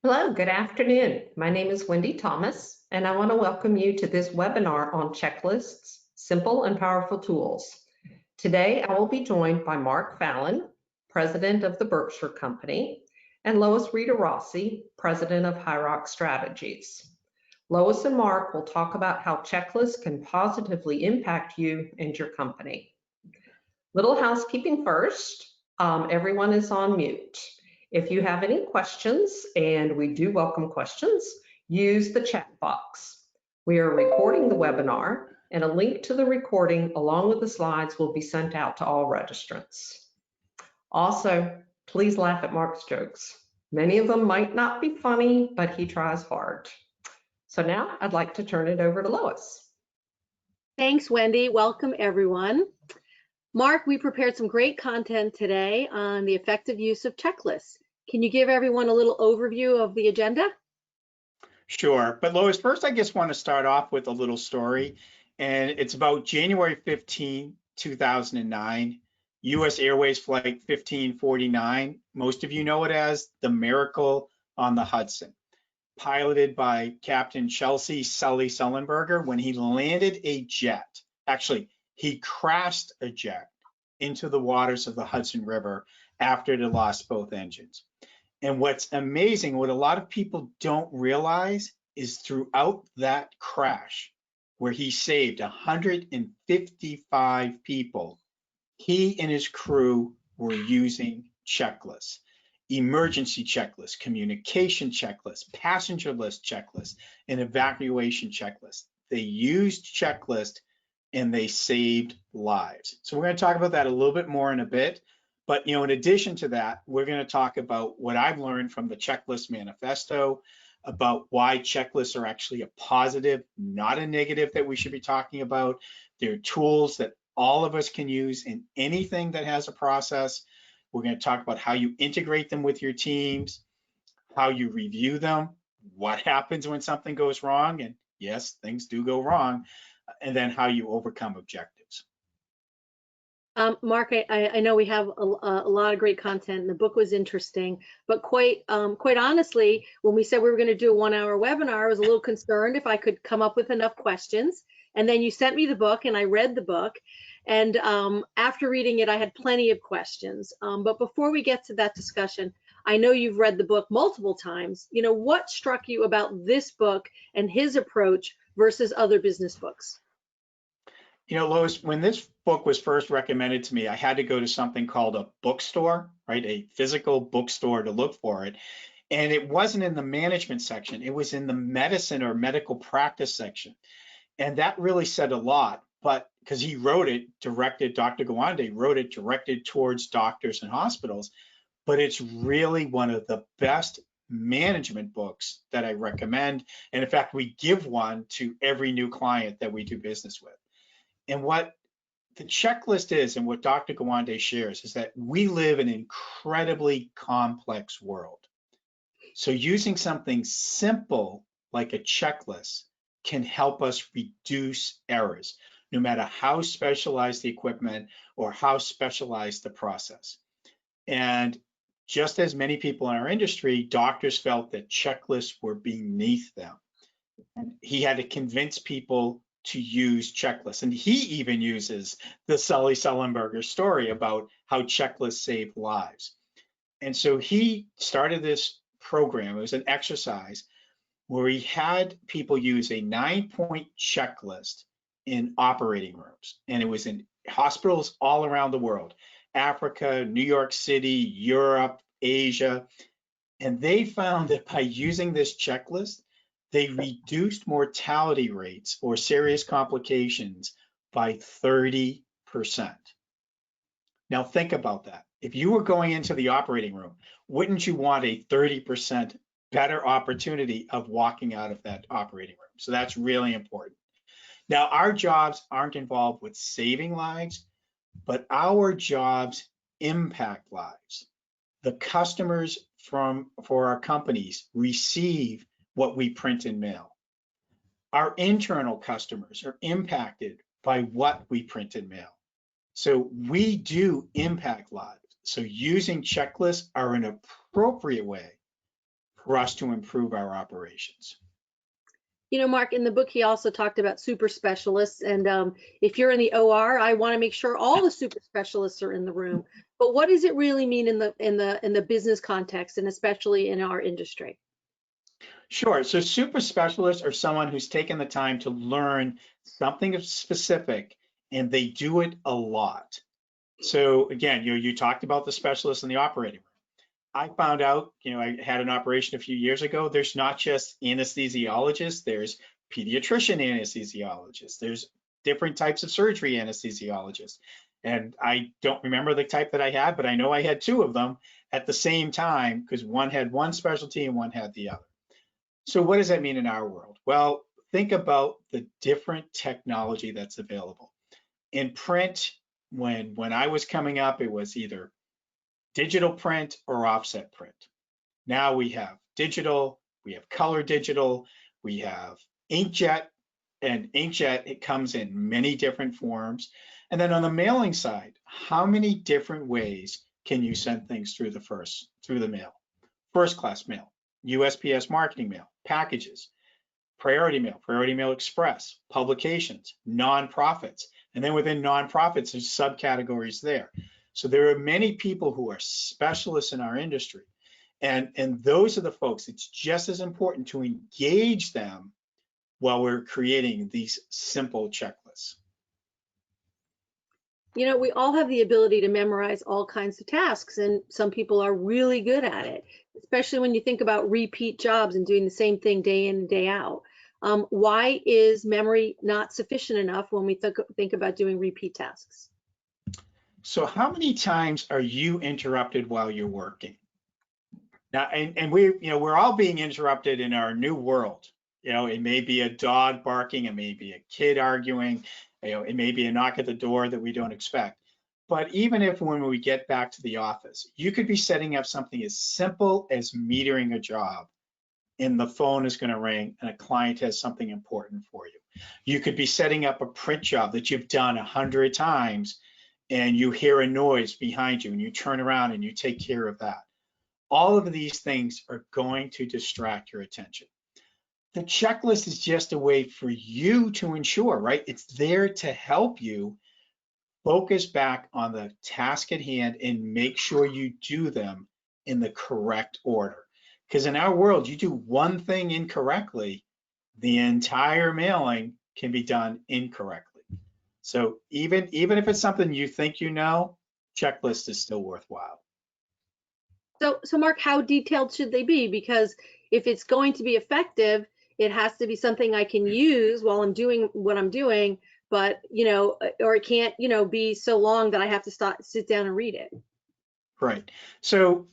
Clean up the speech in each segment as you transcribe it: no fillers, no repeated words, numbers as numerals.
Hello, good afternoon. My name is Wendy Thomas, and I want to welcome you to this webinar on checklists, simple and powerful tools. Today, I will be joined by Mark Fallon, President of the Berkshire Company, and Lois Rita Rossi, President of High Rock Strategies. Lois and Mark will talk about how checklists can positively impact you and your company. Little housekeeping first. Everyone is on mute. If you have any questions, and we do welcome questions, use the chat box. We are recording the webinar, and a link to the recording along with the slides will be sent out to all registrants. Also, please laugh at Mark's jokes. Many of them might not be funny, but he tries hard. So now I'd like to turn it over to Lois. Thanks, Wendy. Welcome, everyone. Mark, we prepared some great content today on the effective use of checklists. Can you give everyone a little overview of the agenda? Sure, but Lois, first I just want to start off with a little story, and it's about January 15, 2009, U.S. Airways Flight 1549. Most of you know it as the Miracle on the Hudson, piloted by Captain Chelsea Sully Sullenberger. When he landed a jet, actually, he crashed a jet into the waters of the Hudson River after it had lost both engines. And what's amazing, what a lot of people don't realize, is throughout that crash, where he saved 155 people, he and his crew were using checklists, emergency checklists, communication checklists, passenger list checklists, and evacuation checklists. They used checklists and they saved lives. So we're going to talk about that a little bit more in a bit. But in addition to that, we're going to talk about what I've learned from the Checklist Manifesto, about why checklists are actually a positive, not a negative that we should be talking about. They're tools that all of us can use in anything that has a process. We're going to talk about how you integrate them with your teams, how you review them, what happens when something goes wrong, and yes, things do go wrong, and then how you overcome objectives. Mark, I know we have a lot of great content, and the book was interesting, but quite honestly, when we said we were going to do a 1-hour webinar, I was a little concerned if I could come up with enough questions. And then you sent me the book, and I read the book, and after reading it, I had plenty of questions. But before we get to that discussion, I know you've read the book multiple times. What struck you about this book and his approach versus other business books? Lois, when this book was first recommended to me, I had to go to something called a bookstore, right? A physical bookstore to look for it. And it wasn't in the management section. It was in the medicine or medical practice section. And that really said a lot, but because he wrote it, Dr. Gawande wrote it directed towards doctors and hospitals, but it's really one of the best management books that I recommend. And in fact, we give one to every new client that we do business with. And what the checklist is, and what Dr. Gawande shares, is that we live in an incredibly complex world. So using something simple like a checklist can help us reduce errors, no matter how specialized the equipment or how specialized the process. And just as many people in our industry, doctors felt that checklists were beneath them. And he had to convince people to use checklists. And he even uses the Sully Sullenberger story about how checklists save lives. And so he started this program. It was an exercise where he had people use a 9-point checklist in operating rooms. And it was in hospitals all around the world, Africa, New York City, Europe, Asia. And they found that by using this checklist, they reduced mortality rates or serious complications by 30%. Now think about that. If you were going into the operating room, wouldn't you want a 30% better opportunity of walking out of that operating room? So that's really important. Now, our jobs aren't involved with saving lives, but our jobs impact lives. The customers for our companies receive what we print and mail. Our internal customers are impacted by what we print and mail. So we do impact lives. So using checklists are an appropriate way for us to improve our operations. You know, Mark, in the book, he also talked about super specialists. And if you're in the OR, I want to make sure all the super specialists are in the room. But what does it really mean in the business context, and especially in our industry? Sure. So super specialists are someone who's taken the time to learn something specific, and they do it a lot. So again, you talked about the specialists in the operating room. I found out, I had an operation a few years ago. There's not just anesthesiologists, there's pediatrician anesthesiologists, there's different types of surgery anesthesiologists. And I don't remember the type that I had, but I know I had two of them at the same time because one had one specialty and one had the other. So what does that mean in our world? Well, think about the different technology that's available. In print, when I was coming up, it was either digital print or offset print. Now we have digital, we have color digital, we have inkjet, and inkjet, it comes in many different forms. And then on the mailing side, how many different ways can you send things through the mail? First class mail, USPS marketing mail, packages, priority mail express, publications, nonprofits, and then within nonprofits, there's subcategories there. So there are many people who are specialists in our industry, and those are the folks. It's just as important to engage them while we're creating these simple checklists. You know, we all have the ability to memorize all kinds of tasks, and some people are really good at it, especially when you think about repeat jobs and doing the same thing day in and day out. Why is memory not sufficient enough when we think about doing repeat tasks? So how many times are you interrupted while you're working? Now, and we're all being interrupted in our new world. It may be a dog barking, it may be a kid arguing, it may be a knock at the door that we don't expect. But even if when we get back to the office, you could be setting up something as simple as metering a job, and the phone is going to ring and a client has something important for you. You could be setting up a print job that you've done 100 times and you hear a noise behind you and you turn around and you take care of that. All of these things are going to distract your attention. The checklist is just a way for you to ensure, right? It's there to help you focus back on the task at hand and make sure you do them in the correct order. Because in our world, you do one thing incorrectly, the entire mailing can be done incorrectly. So even if it's something you think you know, checklist is still worthwhile. So Mark, how detailed should they be? Because if it's going to be effective, it has to be something I can use while I'm doing what I'm doing, but, or it can't, be so long that I have to sit down and read it. Right. So,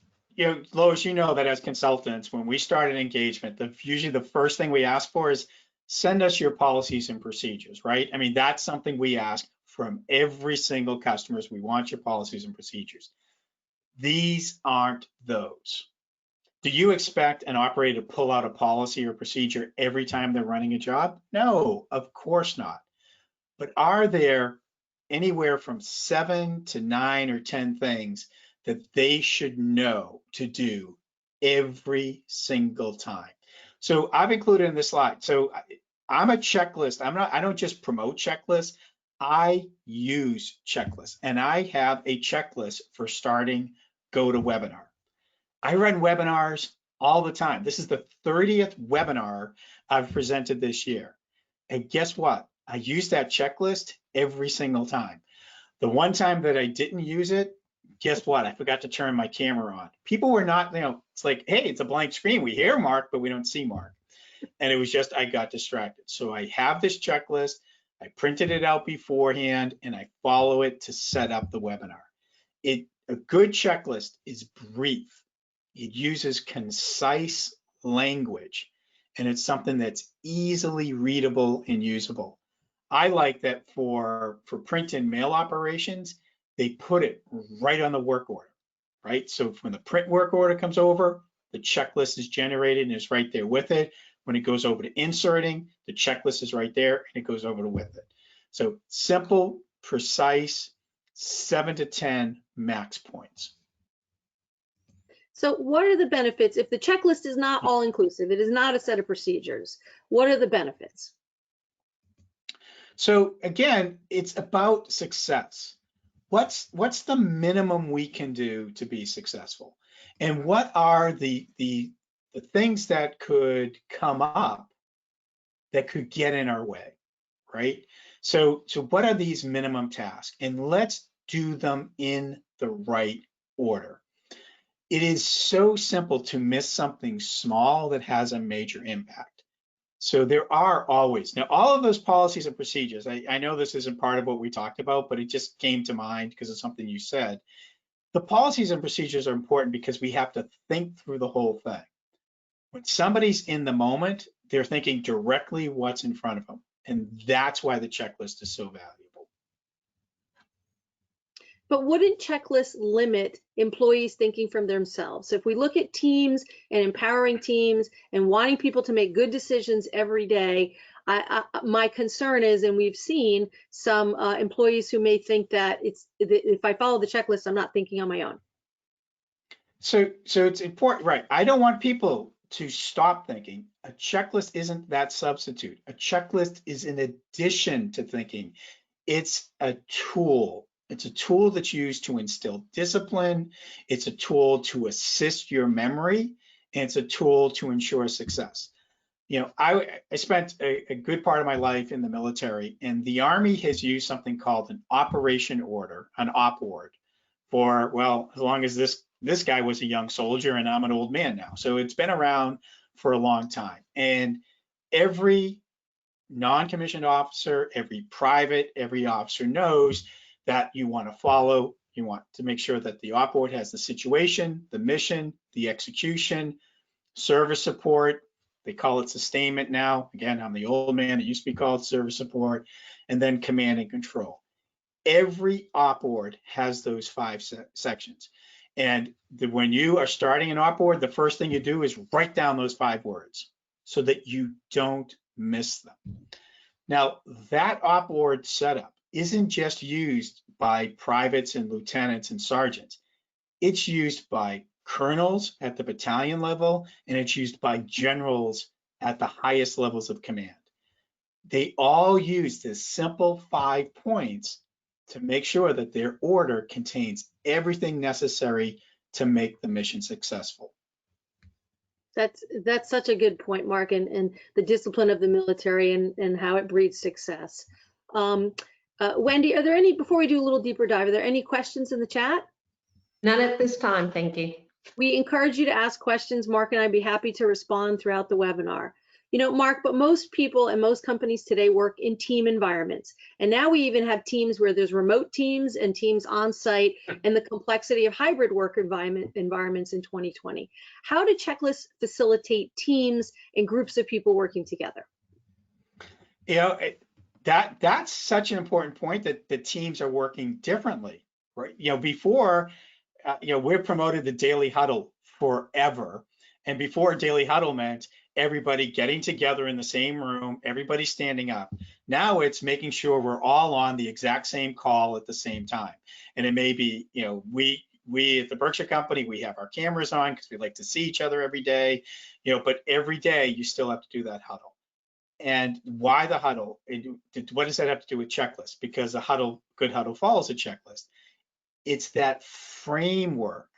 Lois, that as consultants, when we start an engagement, usually the first thing we ask for is send us your policies and procedures, right? I mean, that's something we ask from every single customer. We want your policies and procedures. These aren't those. Do you expect an operator to pull out a policy or procedure every time they're running a job? No, of course not. But are there anywhere from 7 to 9 or 10 things that they should know to do every single time? So I've included in this slide. So I'm a checklist. I don't just promote checklists. I use checklists, and I have a checklist for starting GoToWebinar. I run webinars all the time. This is the 30th webinar I've presented this year. And guess what? I use that checklist every single time. The one time that I didn't use it, guess what? I forgot to turn my camera on. People were not, it's like, hey, it's a blank screen. We hear Mark, but we don't see Mark. And it was just, I got distracted. So I have this checklist. I printed it out beforehand and I follow it to set up the webinar. A good checklist is brief. It uses concise language, and it's something that's easily readable and usable. I like that for print and mail operations, they put it right on the work order, right? So when the print work order comes over, the checklist is generated and is right there with it. When it goes over to inserting, the checklist is right there and it goes over to with it. So simple, precise, 7 to 10 max points. So what are the benefits if the checklist is not all inclusive? It is not a set of procedures. What are the benefits? So again, it's about success. What's the minimum we can do to be successful? And what are the things that could come up that could get in our way, right? So what are these minimum tasks? And let's do them in the right order. It is so simple to miss something small that has a major impact. So there are always, now all of those policies and procedures, I know this isn't part of what we talked about, but it just came to mind because of something you said. The policies and procedures are important because we have to think through the whole thing. When somebody's in the moment, they're thinking directly what's in front of them. And that's why the checklist is so valuable. But wouldn't checklists limit employees thinking from themselves? So if we look at teams and empowering teams and wanting people to make good decisions every day, my concern is, and we've seen some employees who may think that if I follow the checklist, I'm not thinking on my own. So it's important, right? I don't want people to stop thinking. A checklist isn't that substitute. A checklist is in addition to thinking. It's a tool. It's a tool that's used to instill discipline. It's a tool to assist your memory, and it's a tool to ensure success. You know, I spent a good part of my life in the military, and the Army has used something called an operation order, an op ord, for, well, as long as this guy was a young soldier and I'm an old man now. So it's been around for a long time. And every non-commissioned officer, every private, every officer knows that you want to follow, you want to make sure that the op ord has the situation, the mission, the execution, service support. They call it sustainment now. Again, I'm the old man. It used to be called service support, and then command and control. Every op ord has those 5 sections. And when you are starting an op ord, the first thing you do is write down those 5 words so that you don't miss them. Now, that op ord setup isn't just used by privates and lieutenants and sergeants. It's used by colonels at the battalion level, and it's used by generals at the highest levels of command. They all use this simple 5 points to make sure that their order contains everything necessary to make the mission successful. That's such a good point, Mark, and the discipline of the military and how it breeds success. Wendy, are there any, before we do a little deeper dive, are there any questions in the chat? None at this time, thank you. We encourage you to ask questions. Mark and I'd be happy to respond throughout the webinar. You know, Mark, but most people and most companies today work in team environments. And now we even have teams where there's remote teams and teams on site, and the complexity of hybrid work environments in 2020. How do checklists facilitate teams and groups of people working together? You know, that's such an important point, that the teams are working differently, right? You know, before, you know, we're promoted the daily huddle forever. And before daily huddle meant everybody getting together in the same room, everybody standing up. Now it's making sure we're all on the exact same call at the same time. And it may be, you know, we at the Berkshire company, we have our cameras on because we like to see each other every day, you know, but every day you still have to do that huddle. And why the huddle? What does that have to do with checklists? Because a good huddle follows a checklist. It's that framework.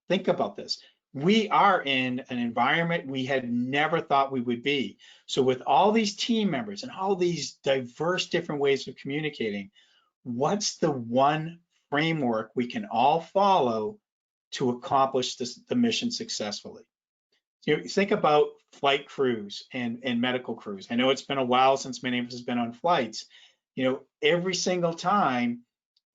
Think about this. We are in an environment we had never thought we would be. So with all these team members and all these diverse different ways of communicating, what's the one framework we can all follow to accomplish the mission successfully? You know, think about flight crews and medical crews. I know it's been a while since many of us have been on flights. You know, every single time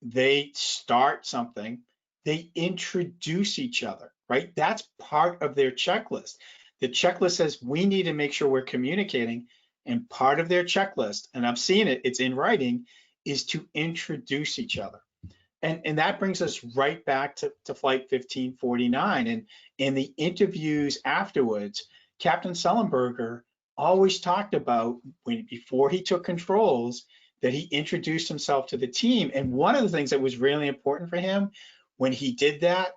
they start something, they introduce each other, right? That's part of their checklist. The checklist says we need to make sure we're communicating, and part of their checklist, and I've seen it, it's in writing, is to introduce each other. And that brings us right back to Flight 1549. And in the interviews afterwards, Captain Sullenberger always talked about before he took controls, that he introduced himself to the team. And one of the things that was really important for him when he did that,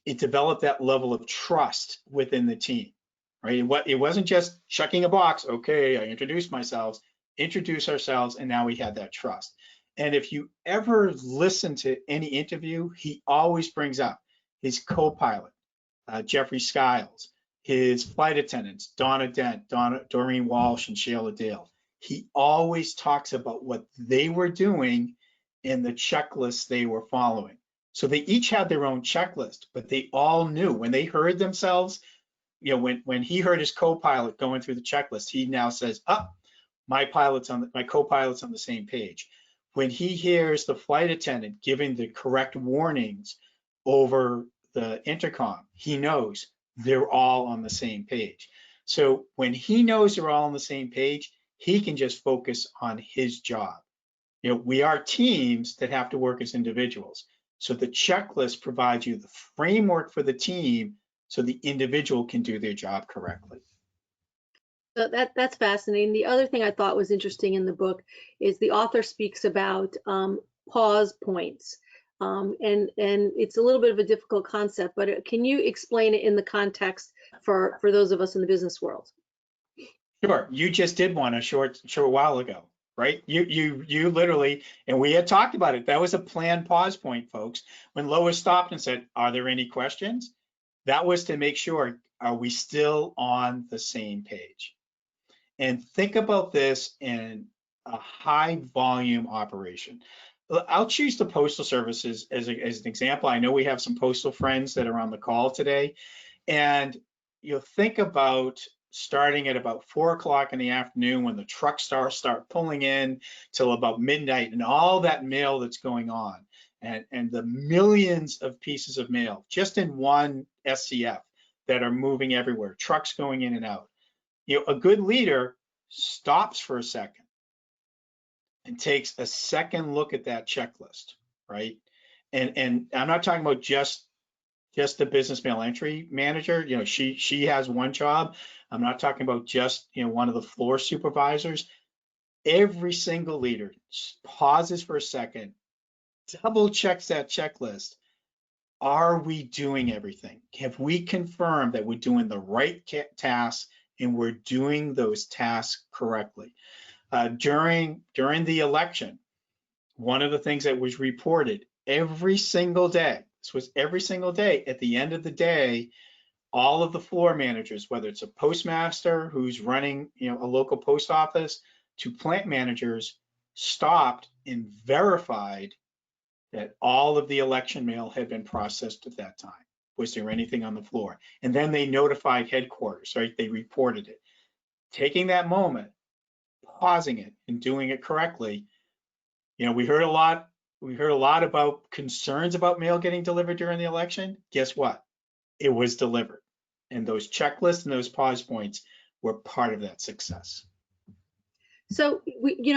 it developed that level of trust within the team, right? It wasn't just checking a box. Okay, I introduce ourselves, and now we had that trust. And if you ever listen to any interview, he always brings up his co-pilot, Jeffrey Skiles, his flight attendants, Donna Dent, Doreen Walsh, and Sheila Dale. He always talks about what they were doing and the checklists they were following. So they each had their own checklist, but they all knew when they heard themselves, when he heard his co-pilot going through the checklist, he now says, my co-pilot's on the same page. When he hears the flight attendant giving the correct warnings over the intercom, he knows they're all on the same page. So when he knows they're all on the same page, he can just focus on his job. We are teams that have to work as individuals. So the checklist provides you the framework for the team so the individual can do their job correctly. So that's fascinating. The other thing I thought was interesting in the book is the author speaks about pause points. And it's a little bit of a difficult concept, but can you explain it in the context for those of us in the business world? Sure. You just did one a short while ago, right? You literally, and we had talked about it. That was a planned pause point, folks. When Lois stopped and said, "Are there any questions?" That was to make sure, are we still on the same page? And think about this in a high volume operation. I'll choose the postal services as an example. I know we have some postal friends that are on the call today, and you'll think about starting at about 4 o'clock in the afternoon when the trucks start pulling in till about midnight, and all that mail that's going on, and the millions of pieces of mail just in one SCF that are moving everywhere, trucks going in and out. A good leader stops for a second and takes a second look at that checklist, right? And I'm not talking about just the business mail entry manager. She has one job. I'm not talking about just one of the floor supervisors. Every single leader pauses for a second, double checks that checklist. Are we doing everything? Have we confirmed that we're doing the right tasks and we're doing those tasks correctly? During the election, one of the things that was reported every single day, this was every single day, at the end of the day, all of the floor managers, whether it's a postmaster who's running a local post office to plant managers, stopped and verified that all of the election mail had been processed at that time. Was there anything on the floor? And then they notified headquarters, right? They reported it. Taking that moment, pausing it, and doing it correctly. We heard a lot about concerns about mail getting delivered during the election. Guess what? It was delivered. And those checklists and those pause points were part of that success. So,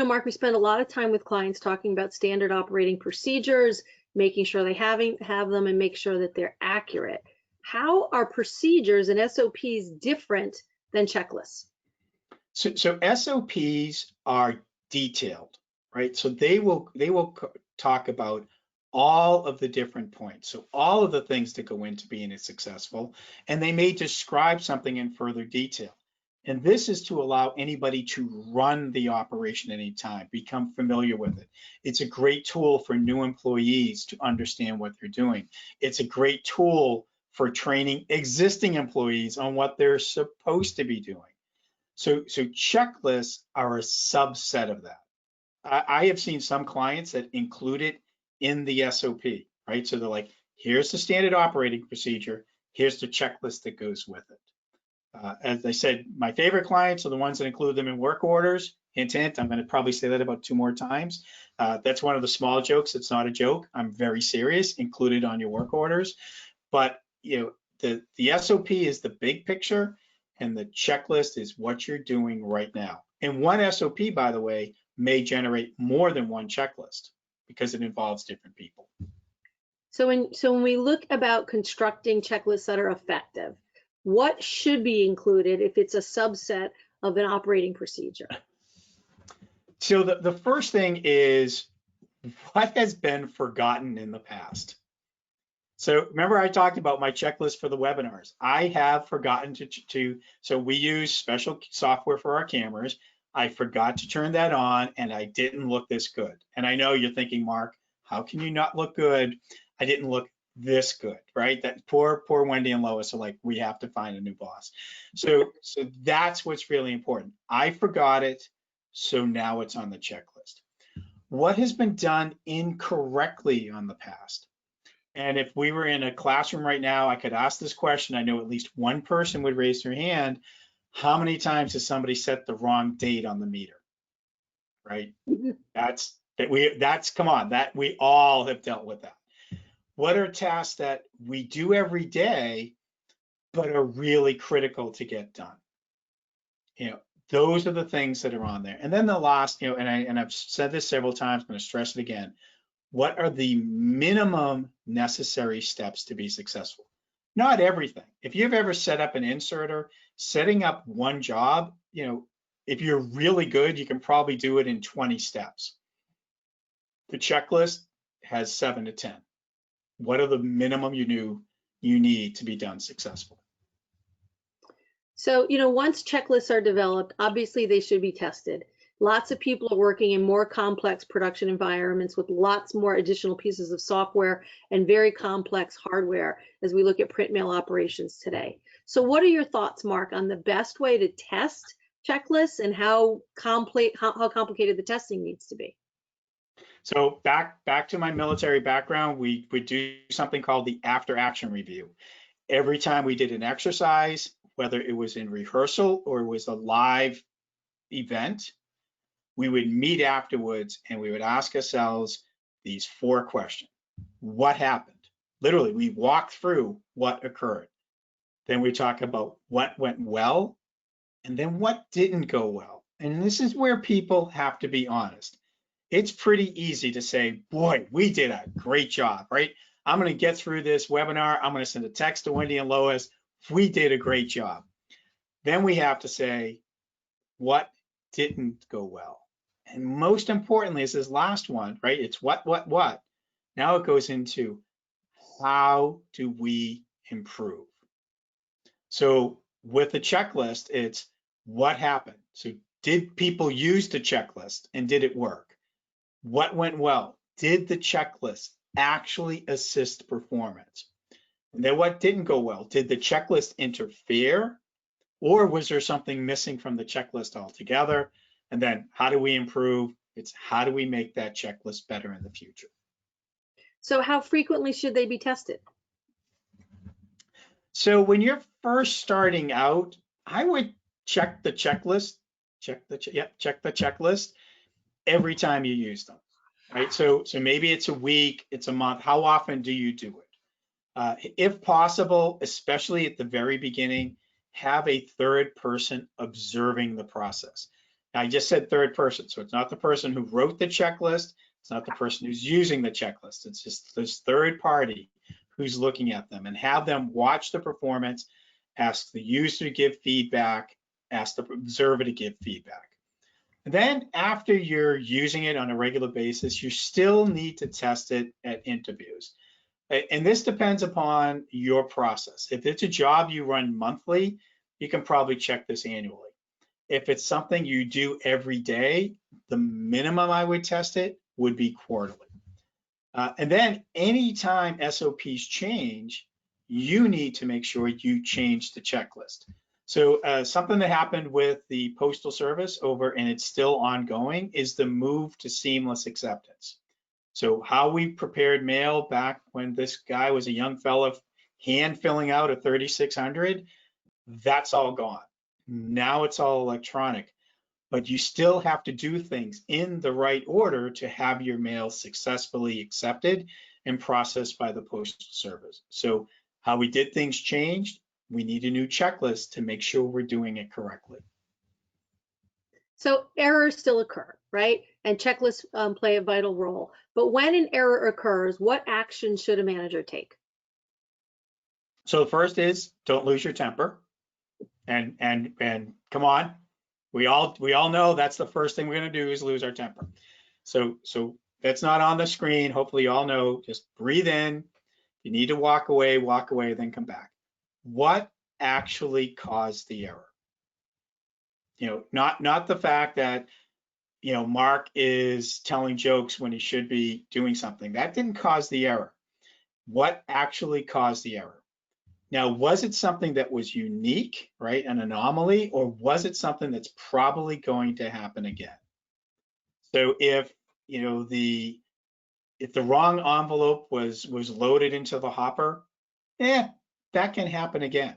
Mark, we spend a lot of time with clients talking about standard operating procedures, making sure they have them and make sure that they're accurate. How are procedures and SOPs different than checklists? So SOPs are detailed, right? So they will talk about all of the different points. So all of the things that go into being successful, and they may describe something in further detail. And this is to allow anybody to run the operation anytime, become familiar with it. It's a great tool for new employees to understand what they're doing. It's a great tool for training existing employees on what they're supposed to be doing. So checklists are a subset of that. I have seen some clients that include it in the SOP, right? So they're like, here's the standard operating procedure, here's the checklist that goes with it. As I said, my favorite clients are the ones that include them in work orders. Hint, hint, I'm going to probably say that about 2 more times. That's one of the small jokes. It's not a joke. I'm very serious. Included on your work orders. But the SOP is the big picture, and the checklist is what you're doing right now. And one SOP, by the way, may generate more than one checklist because it involves different people. So when we look about constructing checklists that are effective, what should be included if it's a subset of an operating procedure? So the first thing is, what has been forgotten in the past? So remember I talked about my checklist for the webinars. I have forgotten so we use special software for our cameras. I forgot to turn that on and I didn't look this good. And I know you're thinking, Mark, how can you not look good? I didn't look this good, right? That poor Wendy and Lois are like, we have to find a new boss. So that's what's really important. I forgot it, so now it's on the checklist. What has been done incorrectly on the past? And if we were in a classroom right now, I could ask this question. I know at least one person would raise their hand. How many times has somebody set the wrong date on the meter? Right? Come on, that we all have dealt with that. What are tasks that we do every day, but are really critical to get done? Those are the things that are on there. And then the last, and I've said this several times, I'm going to stress it again. What are the minimum necessary steps to be successful? Not everything. If you've ever set up an inserter, setting up one job, if you're really good, you can probably do it in 20 steps. The checklist has 7 to 10. What are the minimum you need to be done successful? So, once checklists are developed, obviously they should be tested. Lots of people are working in more complex production environments with lots more additional pieces of software and very complex hardware as we look at print mail operations today. So what are your thoughts, Mark, on the best way to test checklists and how complicated the testing needs to be? So back to my military background, we would do something called the after action review. Every time we did an exercise, whether it was in rehearsal or it was a live event, we would meet afterwards and we would ask ourselves these 4 questions. What happened? Literally, we walk through what occurred. Then we talk about what went well and then what didn't go well. And this is where people have to be honest. It's pretty easy to say, boy, we did a great job, right? I'm going to get through this webinar. I'm going to send a text to Wendy and Lois. We did a great job. Then we have to say, what didn't go well? And most importantly is this last one, right? It's what? Now it goes into how do we improve? So with the checklist, it's what happened? So did people use the checklist and did it work? What went well? Did the checklist actually assist performance? And then what didn't go well? Did the checklist interfere? Or was there something missing from the checklist altogether? And then how do we improve? It's how do we make that checklist better in the future? So how frequently should they be tested? So when you're first starting out, I would check the checklist, check the checklist every time you use them, right? So maybe it's a week, it's a month. How often do you do it? If possible, especially at the very beginning, have a third person observing the process. Now, I just said third person, so it's not the person who wrote the checklist, it's not the person who's using the checklist, it's just this third party who's looking at them, and have them watch the performance, ask the user to give feedback, ask the observer to give feedback. And then after you're using it on a regular basis, you still need to test it at interviews. And this depends upon your process. If it's a job you run monthly, you can probably check this annually. If it's something you do every day, the minimum I would test it would be quarterly. And then anytime SOPs change, you need to make sure you change the checklist. So something that happened with the Postal Service and it's still ongoing, is the move to seamless acceptance. So how we prepared mail back when this guy was a young fella hand filling out a 3600, that's all gone. Now it's all electronic, but you still have to do things in the right order to have your mail successfully accepted and processed by the Postal Service. So how we did things changed. We need a new checklist to make sure we're doing it correctly. So errors still occur, right? And checklists play a vital role. But when an error occurs, what action should a manager take? So the first is don't lose your temper. And come on, we all know that's the first thing we're going to do is lose our temper. So that's not on the screen. Hopefully you all know, just breathe in. You need to walk away, then come back. What actually caused the error? Not the fact that, Mark is telling jokes when he should be doing something. That didn't cause the error. What actually caused the error? Now, was it something that was unique, right, an anomaly, or was it something that's probably going to happen again? So if, if the wrong envelope was loaded into the hopper, that can happen again.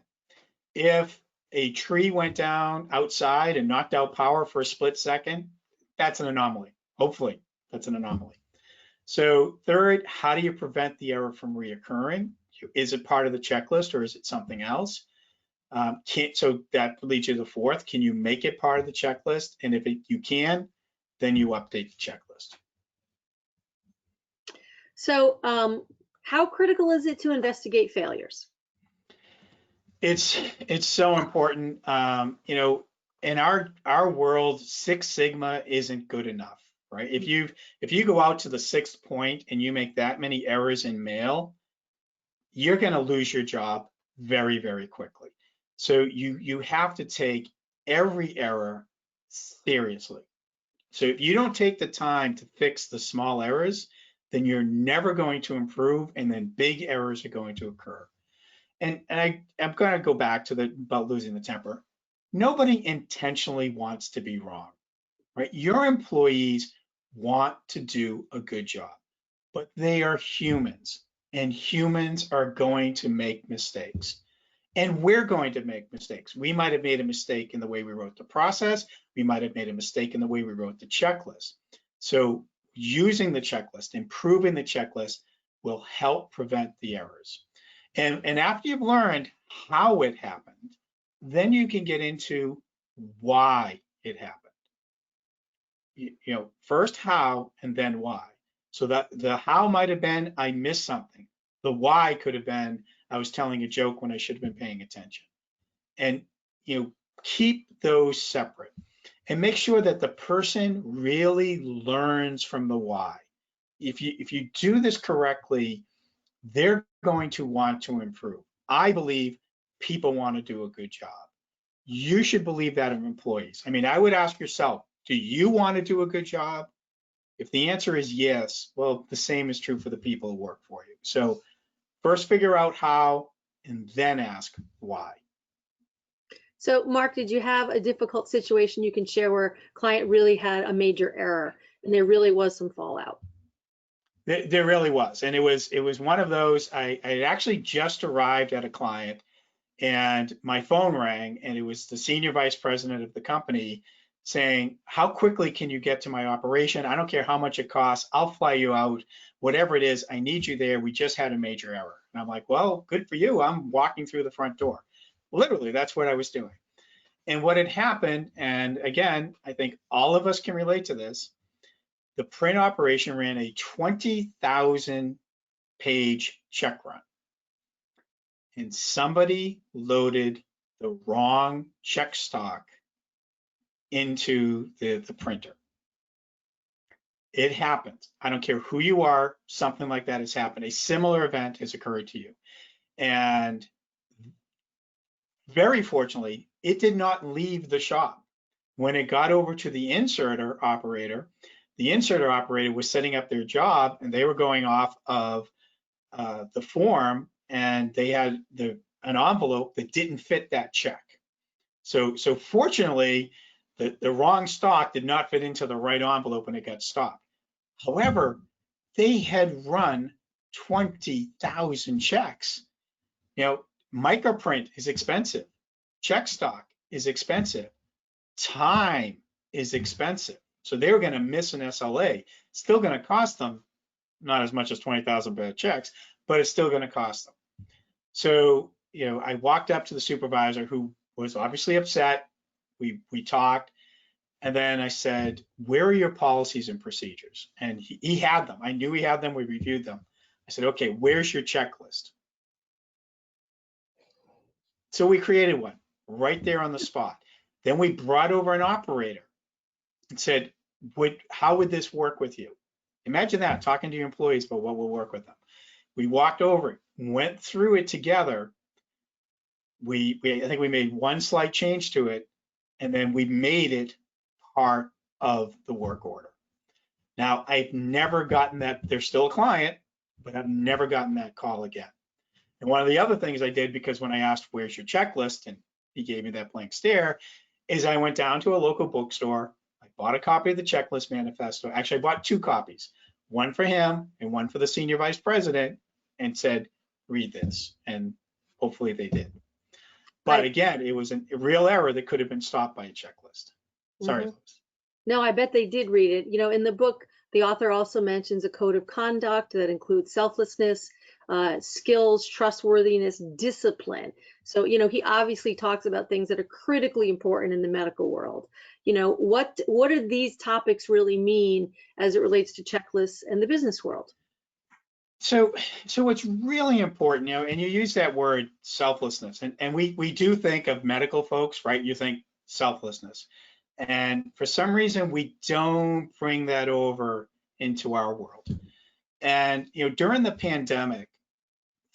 If a tree went down outside and knocked out power for a split second, that's an anomaly. Hopefully, that's an anomaly. So third, how do you prevent the error from reoccurring? Is it part of the checklist or is it something else? So that leads you to the fourth. Can you make it part of the checklist? And if you can, then you update the checklist. So how critical is it to investigate failures? It's so important. In our world, Six Sigma isn't good enough, right? If you go out to the sixth point and you make that many errors in mail, you're going to lose your job very, very quickly. So you have to take every error seriously. So if you don't take the time to fix the small errors, then you're never going to improve, and then big errors are going to occur. And I'm going to go back to about losing the temper. Nobody intentionally wants to be wrong, right? Your employees want to do a good job, but they are humans, and humans are going to make mistakes. And we're going to make mistakes. We might have made a mistake in the way we wrote the process. We might have made a mistake in the way we wrote the checklist. So using the checklist, improving the checklist will help prevent the errors. And after you've learned how it happened, then you can get into why it happened. First how and then why. So that the how might have been, I missed something. The why could have been, I was telling a joke when I should have been paying attention. And keep those separate and make sure that the person really learns from the why. If you do this correctly, they're going to want to improve. I believe people want to do a good job. You should believe that of employees. I mean, I would ask yourself, do you want to do a good job? If the answer is yes, well, the same is true for the people who work for you. So first figure out how, and then ask why. So Mark, did you have a difficult situation you can share where a client really had a major error and there really was some fallout? There really was. And it was one of those, I had actually just arrived at a client and my phone rang, and it was the senior vice president of the company saying, how quickly can you get to my operation? I don't care how much it costs. I'll fly you out, whatever it is. I need you there. We just had a major error. And I'm like, well, good for you. I'm walking through the front door. Literally, that's what I was doing. And what had happened, and again, I think all of us can relate to this, the print operation ran a 20,000 page check run. And somebody loaded the wrong check stock into the printer. It happens. I don't care who you are, something like that has happened. A similar event has occurred to you. And very fortunately, it did not leave the shop. When it got over to the inserter operator was setting up their job, and they were going off of the form, and they had an envelope that didn't fit that check. So fortunately, the wrong stock did not fit into the right envelope when it got stopped. However, they had run 20,000 checks. Microprint is expensive. Check stock is expensive. Time is expensive. So they were going to miss an SLA. Still going to cost them not as much as 20,000 bad checks, but it's still going to cost them. So, I walked up to the supervisor, who was obviously upset. We talked, and then I said, where are your policies and procedures? And he had them. I knew he had them. We reviewed them. I said, okay, where's your checklist? So we created one right there on the spot. Then we brought over an operator and said, how would this work with you? Imagine that, talking to your employees about what will work with them. We walked over, went through it together. I think we made one slight change to it, and then we made it part of the work order. Now, I've never gotten that. They're still a client, but I've never gotten that call again. And one of the other things I did, because when I asked, where's your checklist? And he gave me that blank stare, is I went down to a local bookstore. I bought a copy of the checklist manifesto. Actually, I bought 2 copies, one for him and one for the senior vice president, and said, read this. And hopefully they did. But again, it was a real error that could have been stopped by a checklist. Sorry, Lois. No, I bet they did read it. In the book, the author also mentions a code of conduct that includes selflessness, skills, trustworthiness, discipline. So, he obviously talks about things that are critically important in the medical world. What do these topics really mean as it relates to checklists and the business world? So what's really important, and you use that word selflessness, and we do think of medical folks, right? You think selflessness. And for some reason, we don't bring that over into our world. And, during the pandemic,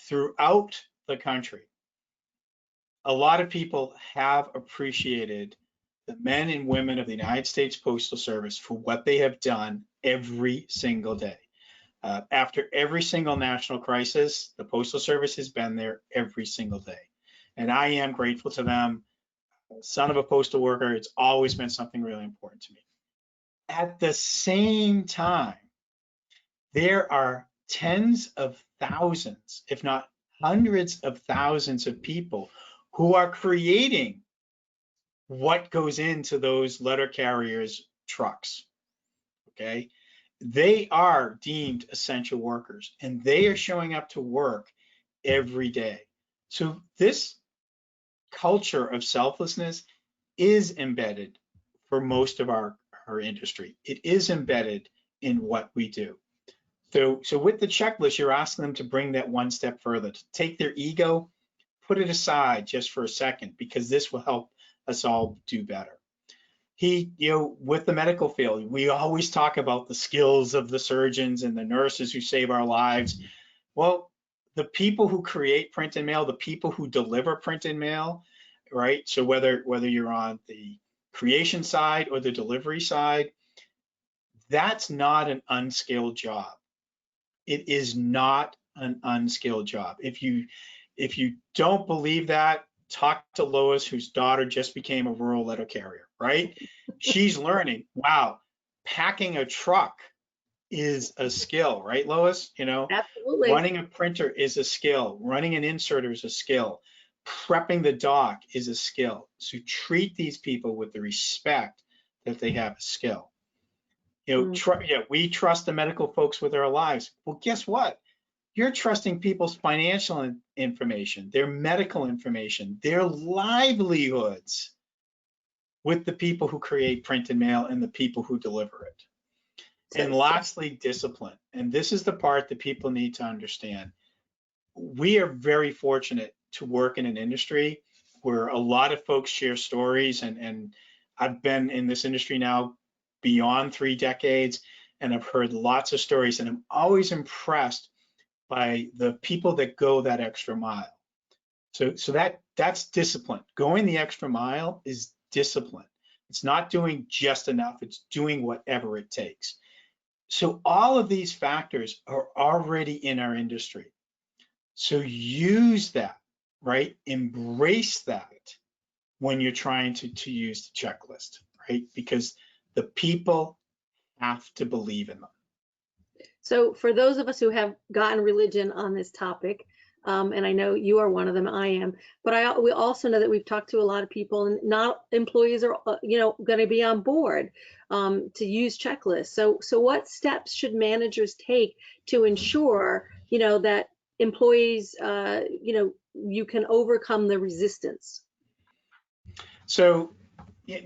throughout the country, a lot of people have appreciated the men and women of the United States Postal Service for what they have done every single day. After every single national crisis, the Postal Service has been there every single day. And I am grateful to them. Son of a postal worker, it's always been something really important to me. At the same time, there are tens of thousands, if not hundreds of thousands of people who are creating what goes into those letter carriers' trucks, okay? They are deemed essential workers, and they are showing up to work every day. So this culture of selflessness is embedded for most of our industry. It is embedded in what we do. So with the checklist, you're asking them to bring that one step further, to take their ego, put it aside just for a second, because this will help us all do better. With the medical field, we always talk about the skills of the surgeons and the nurses who save our lives. Well, the people who create print and mail, the people who deliver print and mail, right? So whether you're on the creation side or the delivery side, that's not an unskilled job. It is not an unskilled job. If you don't believe that, talk to Lois, whose daughter just became a rural letter carrier, right? She's learning, wow, packing a truck is a skill, right, Lois? Absolutely. Running a printer is a skill. Running an inserter is a skill. Prepping the dock is a skill. So treat these people with the respect that they have a skill. We trust the medical folks with our lives. Well, guess what? You're trusting people's financial information, their medical information, their livelihoods with the people who create print and mail and the people who deliver it. And lastly, discipline. And this is the part that people need to understand. We are very fortunate to work in an industry where a lot of folks share stories, and I've been in this industry now beyond 3 decades, and I've heard lots of stories, and I'm always impressed by the people that go that extra mile. So that's discipline. Going the extra mile is discipline. It's not doing just enough, it's doing whatever it takes. So all of these factors are already in our industry. So use that, right? Embrace that when you're trying to use the checklist, right? Because the people have to believe in them. So for those of us who have gotten religion on this topic, and I know you are one of them, I am, but we also know that we've talked to a lot of people, and not employees are, going to be on board to use checklists. So what steps should managers take to ensure, that employees, you can overcome the resistance? So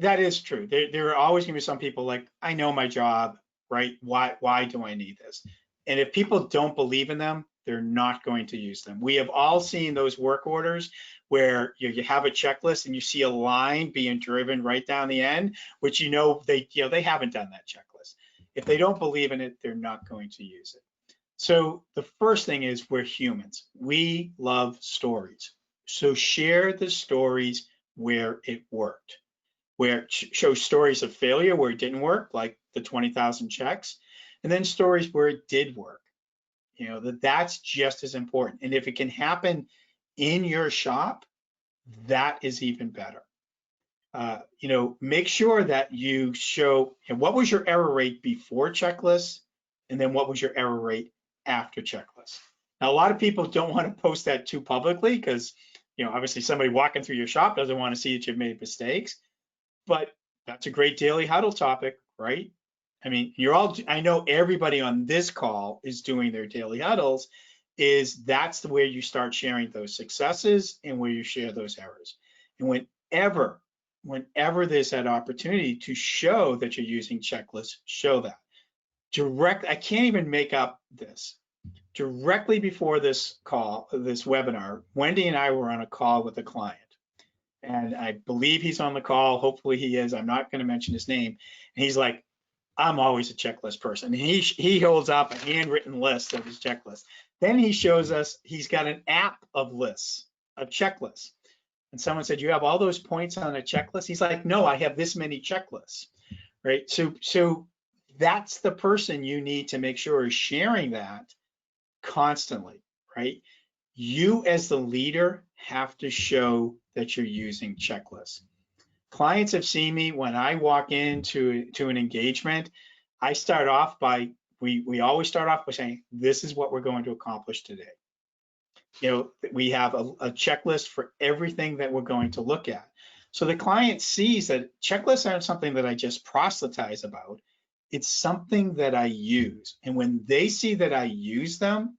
that is true. There are always going to be some people like, I know my job, right? Why do I need this? And if people don't believe in them, they're not going to use them. We have all seen those work orders where you have a checklist and you see a line being driven right down the end, which they haven't done that checklist. If they don't believe in it, they're not going to use it. So the first thing is we're humans. We love stories. So share the stories where it worked, where show stories of failure where it didn't work, like the 20,000 checks, and then stories where it did work. You know, that's just as important. And if it can happen in your shop, that is even better. You know, make sure that you show, you know, what was your error rate before checklist, and then what was your error rate after checklist. Now, a lot of people don't want to post that too publicly because, you know, obviously somebody walking through your shop doesn't want to see that you've made mistakes, but that's a great daily huddle topic, right? I mean, I know everybody on this call is doing their daily huddles. That's the way you start sharing those successes and where you share those errors. And whenever there's that opportunity to show that you're using checklists, show that. I can't even make up this. Directly before this webinar, Wendy and I were on a call with a client. And I believe he's on the call. Hopefully he is. I'm not going to mention his name. And he's like, I'm always a checklist person. And he holds up a handwritten list of his checklist. Then he shows us he's got an app of lists, of checklists. And someone said, you have all those points on a checklist? He's like, no, I have this many checklists, right? So that's the person you need to make sure is sharing that constantly, right? You as the leader have to show that you're using checklists. Clients have seen me when I walk into an engagement. I start off by, we always start off by saying, this is what we're going to accomplish today. You know, we have a checklist for everything that we're going to look at. So the client sees that checklists aren't something that I just proselytize about. It's something that I use. And when they see that I use them,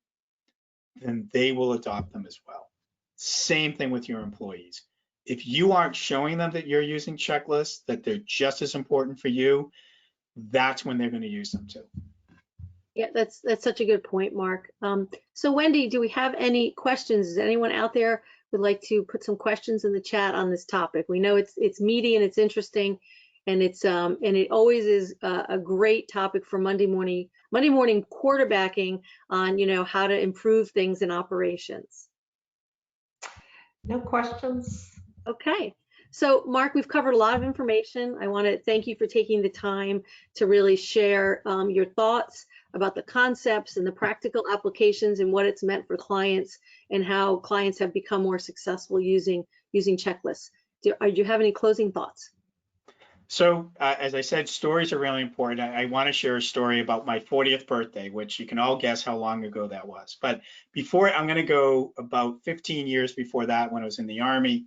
then they will adopt them as well. Same thing with your employees. If you aren't showing them that you're using checklists, that they're just as important for you, that's when they're going to use them too. Yeah, that's such a good point, Mark. So Wendy, do we have any questions? Is anyone out there would like to put some questions in the chat on this topic? We know it's meaty and it's interesting, and it always is a great topic for Monday morning quarterbacking on, you know, how to improve things in operations. No questions. Okay. So Mark, we've covered a lot of information. I want to thank you for taking the time to really share your thoughts about the concepts and the practical applications and what it's meant for clients and how clients have become more successful using checklists. Do you have any closing thoughts? So as I said, stories are really important. I want to share a story about my 40th birthday, which you can all guess how long ago that was. But before, I'm going to go about 15 years before that, when I was in the Army.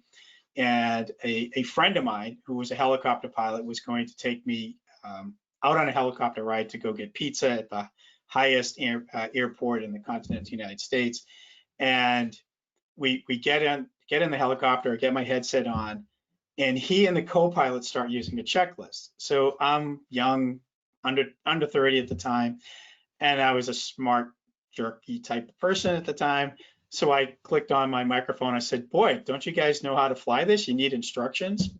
And a friend of mine who was a helicopter pilot was going to take me out on a helicopter ride to go get pizza at the highest airport in the continental United States. And we get in the helicopter, get my headset on, and he and the co-pilot start using a checklist. So I'm young, under 30 at the time, and I was a smart, jerky type of person at the time. So I clicked on my microphone. I said, boy, don't you guys know how to fly this? You need instructions.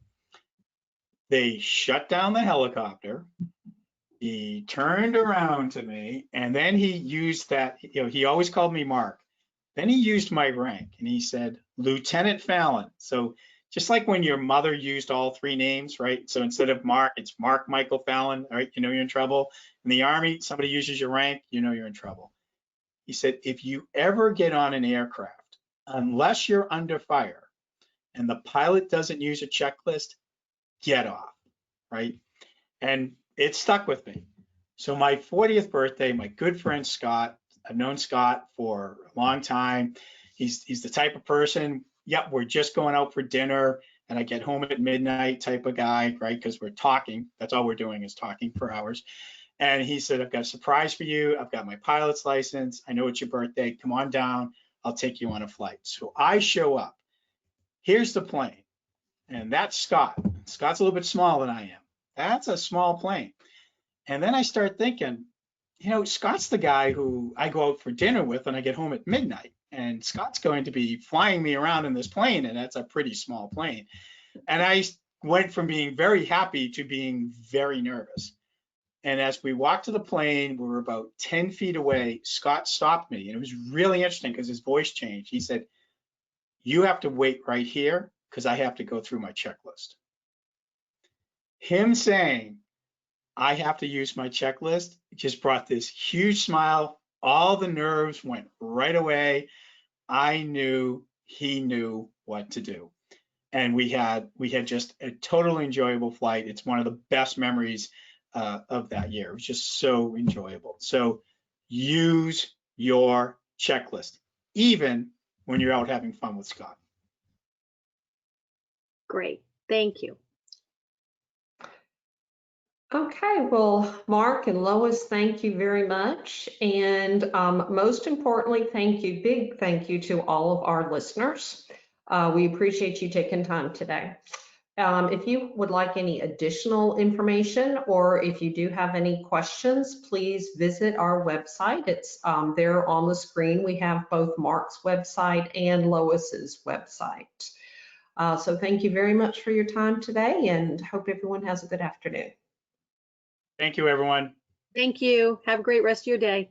They shut down the helicopter. He turned around to me, and then he used that, you know, he always called me Mark. Then he used my rank, and he said, Lieutenant Fallon. So just like when your mother used all three names, right? So instead of Mark, it's Mark Michael Fallon, all right? You know you're in trouble. In the Army, somebody uses your rank, you know you're in trouble. He said, if you ever get on an aircraft, unless you're under fire and the pilot doesn't use a checklist, get off, right? And it stuck with me. So my 40th birthday, my good friend Scott, I've known Scott for a long time. He's the type of person, yep, we're just going out for dinner and I get home at midnight type of guy, right? Because we're talking. That's all we're doing is talking for hours. And he said, I've got a surprise for you. I've got my pilot's license. I know it's your birthday. Come on down. I'll take you on a flight. So I show up. Here's the plane. And that's Scott. Scott's a little bit smaller than I am. That's a small plane. And then I start thinking, you know, Scott's the guy who I go out for dinner with and I get home at midnight. And Scott's going to be flying me around in this plane, and that's a pretty small plane. And I went from being very happy to being very nervous. And as we walked to the plane, we were about 10 feet away. Scott stopped me, and it was really interesting because his voice changed. He said, "You have to wait right here because I have to go through my checklist." Him saying, "I have to use my checklist," just brought this huge smile. All the nerves went right away. I knew he knew what to do. And we had just a totally enjoyable flight. It's one of the best memories of that year. It was just so enjoyable. So use your checklist, even when you're out having fun with Scott. Great. Thank you. Okay, well, Mark and Lois, thank you very much. And most importantly, big thank you to all of our listeners. We appreciate you taking time today. If you would like any additional information, or if you do have any questions, please visit our website. It's there on the screen. We have both Mark's website and Lois's website. So thank you very much for your time today, and hope everyone has a good afternoon. Thank you, everyone. Thank you. Have a great rest of your day.